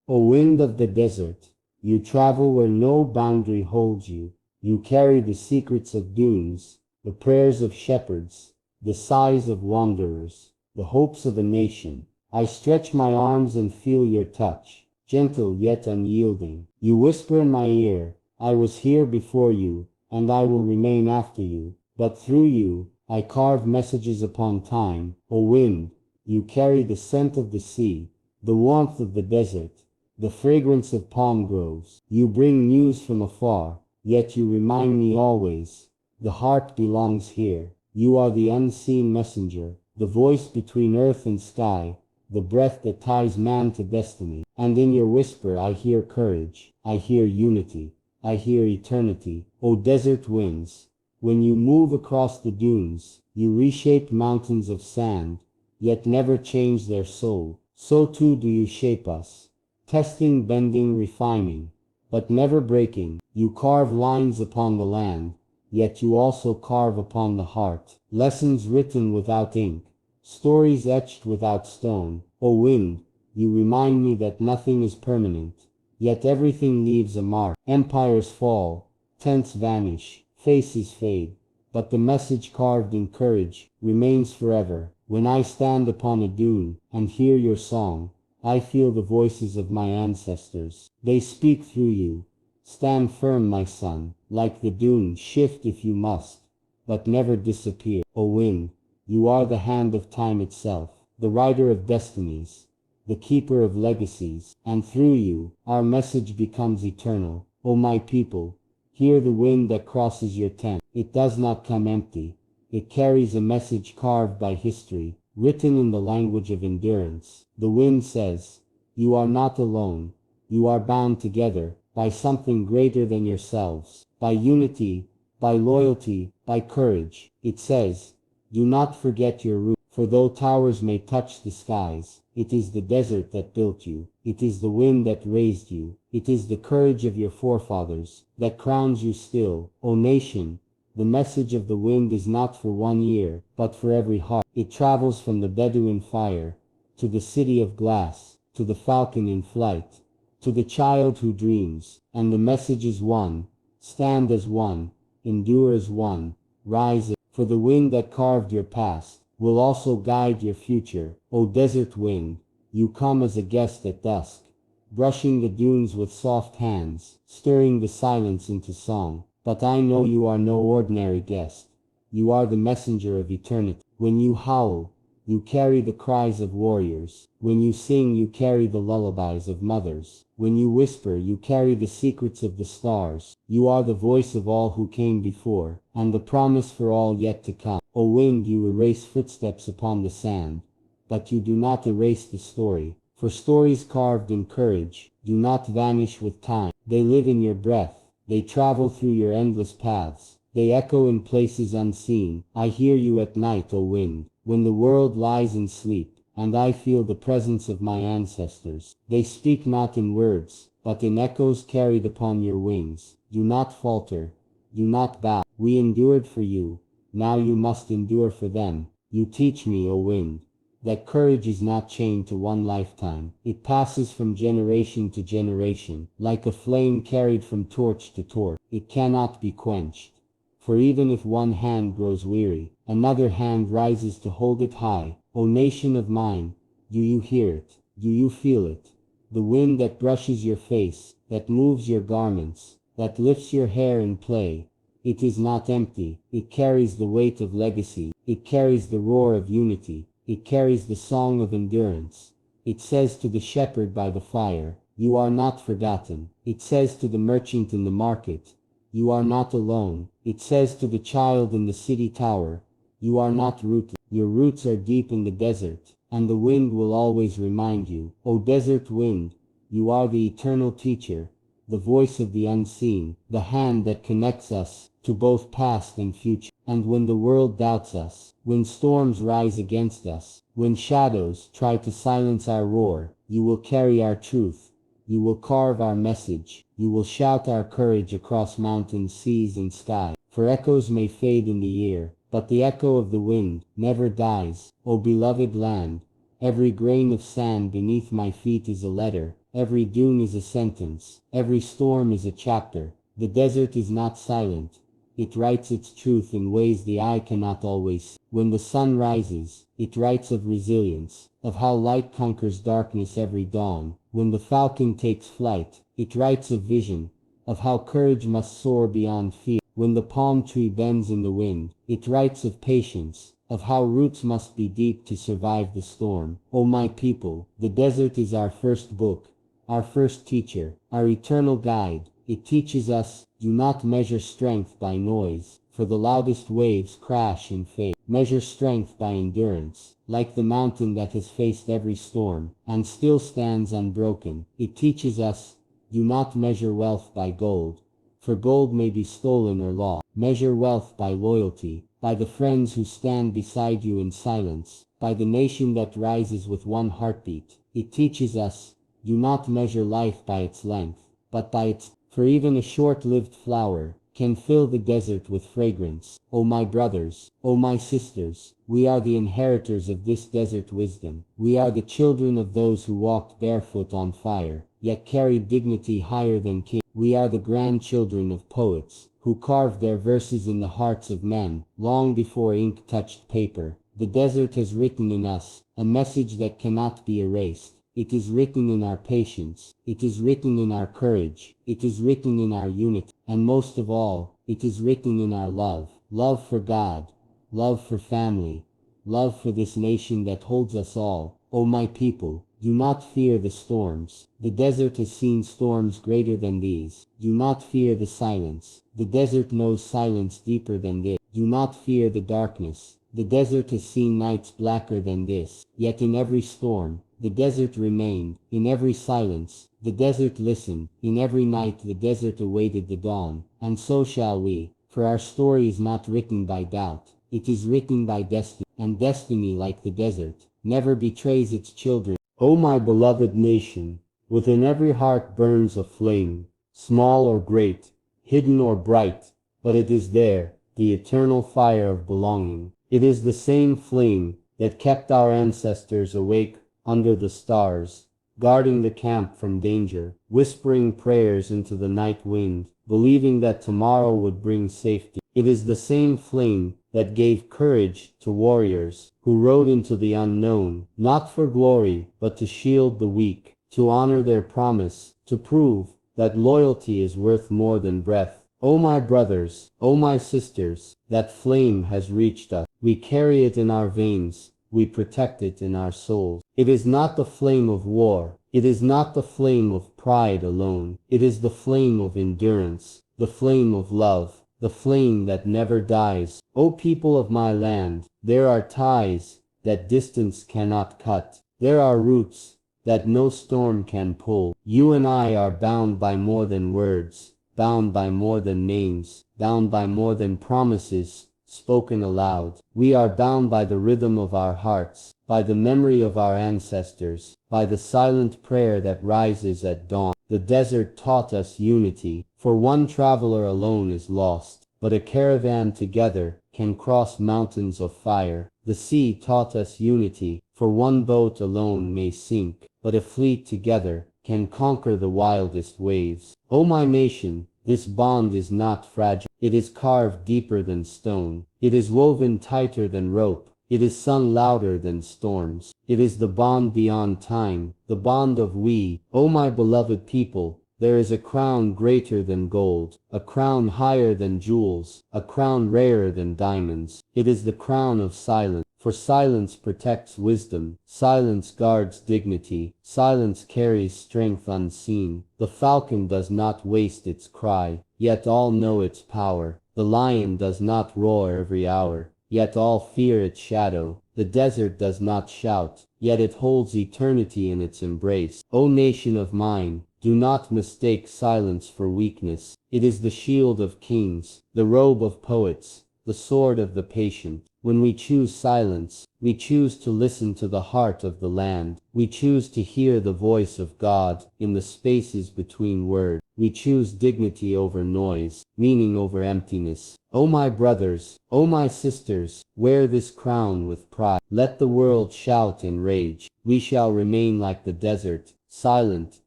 O wind of the desert, you travel where no boundary holds you. You carry the secrets of dunes, the prayers of shepherds, the sighs of wanderers, the hopes of a nation. I stretch my arms and feel your touch, gentle yet unyielding. You whisper in my ear, I was here before you, and I will remain after you. But through you, I carve messages upon time. O wind, you carry the scent of the sea, the warmth of the desert, the fragrance of palm groves. You bring news from afar, yet you remind me always, the heart belongs here. You are the unseen messenger, the voice between earth and sky, the breath that ties man to destiny. And in your whisper I hear courage, I hear unity, I hear eternity. O desert winds, when you move across the dunes, you reshape mountains of sand, yet never change their soul. So too do you shape us, testing, bending, refining, but never breaking. You carve lines upon the land, yet you also carve upon the heart. Lessons written without ink, stories etched without stone. O wind, you remind me that nothing is permanent, yet everything leaves a mark. Empires fall, tents vanish, faces fade, but the message carved in courage remains forever. When I stand upon a dune and hear your song, I feel the voices of my ancestors. They speak through you. Stand firm, my son, like the dune, shift if you must, but never disappear. O wind, you are the hand of time itself, the writer of destinies, the keeper of legacies, and through you, our message becomes eternal. O my people, hear the wind that crosses your tent. It does not come empty. It carries a message carved by history, written in the language of endurance. The wind says, you are not alone. You are bound together by something greater than yourselves, by unity, by loyalty, by courage. It says, do not forget your roots, for though towers may touch the skies, it is the desert that built you. It is the wind that raised you. It is the courage of your forefathers that crowns you still. O nation, the message of the wind is not for 1 year, but for every heart. It travels from the Bedouin fire, to the city of glass, to the falcon in flight, to the child who dreams, and the message is one: stand as one, endure as one, rise as. For the wind that carved your past will also guide your future. O desert wind, you come as a guest at dusk, brushing the dunes with soft hands, stirring the silence into song. But I know you are no ordinary guest. You are the messenger of eternity. When you howl, you carry the cries of warriors. When you sing, you carry the lullabies of mothers. When you whisper, you carry the secrets of the stars. You are the voice of all who came before, and the promise for all yet to come. O wind, you erase footsteps upon the sand, but you do not erase the story. For stories carved in courage do not vanish with time. They live in your breath. They travel through your endless paths. They echo in places unseen. I hear you at night, O wind, when the world lies in sleep, and I feel the presence of my ancestors. They speak not in words, but in echoes carried upon your wings. Do not falter. Do not bow. We endured for you. Now you must endure for them. You teach me, O wind, that courage is not chained to one lifetime. It passes from generation to generation, like a flame carried from torch to torch. It cannot be quenched. For even if one hand grows weary, another hand rises to hold it high. O nation of mine, do you hear it? Do you feel it? The wind that brushes your face, that moves your garments, that lifts your hair in play. It is not empty. It carries the weight of legacy. It carries the roar of unity. It carries the song of endurance. It says to the shepherd by the fire, you are not forgotten. It says to the merchant in the market, you are not alone. It says to the child in the city tower, you are not rootless. Your roots are deep in the desert, and the wind will always remind you. O desert wind, you are the eternal teacher, the voice of the unseen, the hand that connects us to both past and future. And when the world doubts us, when storms rise against us, when shadows try to silence our roar, you will carry our truth. You will carve our message. You will shout our courage across mountains, seas, and sky. For echoes may fade in the air, but the echo of the wind never dies. O beloved land, every grain of sand beneath my feet is a letter, every dune is a sentence, every storm is a chapter. The desert is not silent. It writes its truth in ways the eye cannot always see. When the sun rises, it writes of resilience, of how light conquers darkness every dawn. When the falcon takes flight, it writes of vision, of how courage must soar beyond fear. When the palm tree bends in the wind, it writes of patience, of how roots must be deep to survive the storm. O my people, the desert is our first book, our first teacher, our eternal guide. It teaches us, do not measure strength by noise, for the loudest waves crash and fade. Measure strength by endurance, like the mountain that has faced every storm, and still stands unbroken. It teaches us, do not measure wealth by gold, for gold may be stolen or lost. Measure wealth by loyalty, by the friends who stand beside you in silence, by the nation that rises with one heartbeat. It teaches us, do not measure life by its length, but by its, for even a short-lived flower can fill the desert with fragrance. O my brothers, O my sisters, we are the inheritors of this desert wisdom. We are the children of those who walked barefoot on fire, yet carried dignity higher than kings. We are the grandchildren of poets, who carved their verses in the hearts of men, long before ink touched paper. The desert has written in us a message that cannot be erased. It is written in our patience, it is written in our courage, it is written in our unity, and most of all, it is written in our love. Love for God, love for family, love for this nation that holds us all. O my people, do not fear the storms. The desert has seen storms greater than these. Do not fear the silence. The desert knows silence deeper than this. Do not fear the darkness. The desert has seen nights blacker than this. Yet in every storm, the desert remained. In every silence, the desert listened. In every night the desert awaited the dawn. And so shall we. For our story is not written by doubt. It is written by destiny. And destiny, like the desert, never betrays its children. O my beloved nation, within every heart burns a flame, small or great, hidden or bright, but it is there, the eternal fire of belonging. It is the same flame that kept our ancestors awake under the stars, guarding the camp from danger, whispering prayers into the night wind, believing that tomorrow would bring safety. It is the same flame that gave courage to warriors who rode into the unknown, not for glory, but to shield the weak, to honor their promise, to prove that loyalty is worth more than breath. O my brothers, O my sisters, that flame has reached us. We carry it in our veins. We protect it in our souls. It is not the flame of war. It is not the flame of pride alone. It is the flame of endurance, the flame of love, the flame that never dies. O people of my land, there are ties that distance cannot cut. There are roots that no storm can pull. You and I are bound by more than words, bound by more than names, bound by more than promises spoken aloud. We are bound by the rhythm of our hearts, by the memory of our ancestors, by the silent prayer that rises at dawn. The desert taught us unity, for one traveler alone is lost, but a caravan together can cross mountains of fire. The sea taught us unity, for one boat alone may sink, but a fleet together can conquer the wildest waves. O my nation, this bond is not fragile. It is carved deeper than stone. It is woven tighter than rope. It is sung louder than storms. It is the bond beyond time, the bond of we. O my beloved people, there is a crown greater than gold, a crown higher than jewels, a crown rarer than diamonds. It is the crown of silence. For silence protects wisdom, silence guards dignity, silence carries strength unseen. The falcon does not waste its cry, yet all know its power. The lion does not roar every hour, yet all fear its shadow. The desert does not shout, yet it holds eternity in its embrace. O nation of mine, do not mistake silence for weakness. It is the shield of kings, the robe of poets, the sword of the patient. When we choose silence, we choose to listen to the heart of the land. We choose to hear the voice of God in the spaces between words. We choose dignity over noise, meaning over emptiness. O my brothers, O my sisters, wear this crown with pride. Let the world shout in rage. We shall remain like the desert, silent,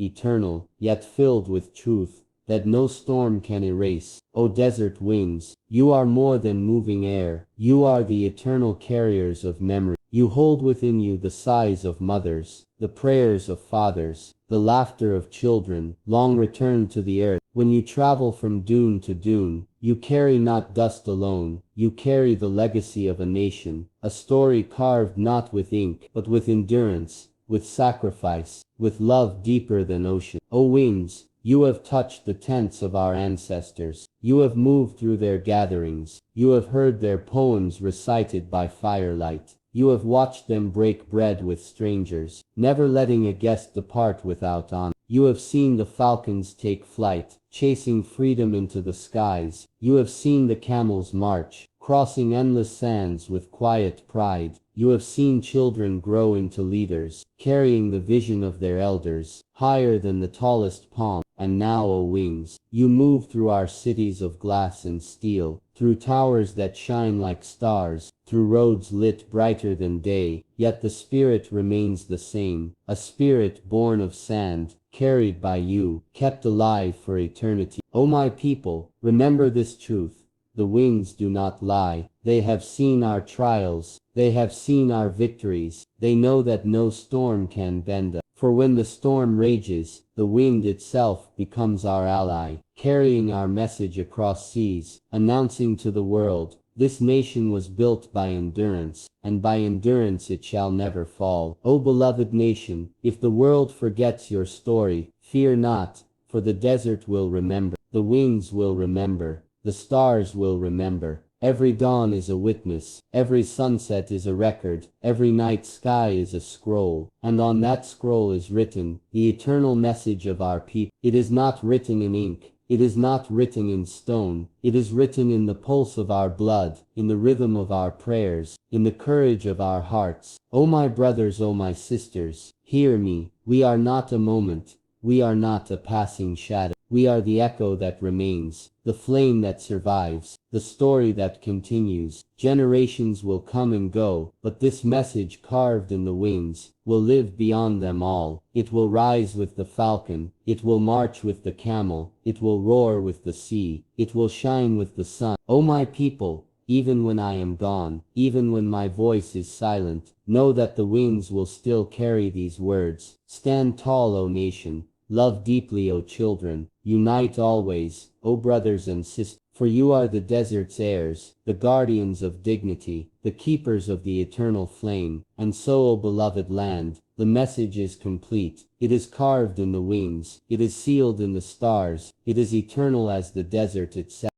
eternal, yet filled with truth that no storm can erase. O desert winds, you are more than moving air. You are the eternal carriers of memory. You hold within you the sighs of mothers, the prayers of fathers, the laughter of children, long returned to the earth. When you travel from dune to dune, you carry not dust alone, you carry the legacy of a nation, a story carved not with ink, but with endurance, with sacrifice, with love deeper than ocean. O winds, you have touched the tents of our ancestors. You have moved through their gatherings. You have heard their poems recited by firelight. You have watched them break bread with strangers, never letting a guest depart without honor. You have seen the falcons take flight, chasing freedom into the skies. You have seen the camels march, crossing endless sands with quiet pride. You have seen children grow into leaders, carrying the vision of their elders, higher than the tallest palm. And now, O wings, you move through our cities of glass and steel, through towers that shine like stars, through roads lit brighter than day, yet the spirit remains the same, a spirit born of sand, carried by you, kept alive for eternity. O my people, remember this truth. The wings do not lie. They have seen our trials. They have seen our victories. They know that no storm can bend us. For when the storm rages, the wind itself becomes our ally, carrying our message across seas, announcing to the world, this nation was built by endurance, and by endurance it shall never fall. O beloved nation, if the world forgets your story, fear not, for the desert will remember, the winds will remember, the stars will remember. Every dawn is a witness, every sunset is a record, every night sky is a scroll, and on that scroll is written the eternal message of our people. It is not written in ink, it is not written in stone, it is written in the pulse of our blood, in the rhythm of our prayers, in the courage of our hearts. O my brothers, O my sisters, hear me. We are not a moment, we are not a passing shadow. We are the echo that remains, the flame that survives, the story that continues. Generations will come and go, but this message carved in the wings will live beyond them all. It will rise with the falcon, it will march with the camel, it will roar with the sea, it will shine with the sun. O my people, even when I am gone, even when my voice is silent, know that the winds will still carry these words. Stand tall, O nation. Love deeply, O children, unite always, O brothers and sisters, for you are the desert's heirs, the guardians of dignity, the keepers of the eternal flame. And so, O beloved land, the message is complete. It is carved in the wings, it is sealed in the stars, it is eternal as the desert itself.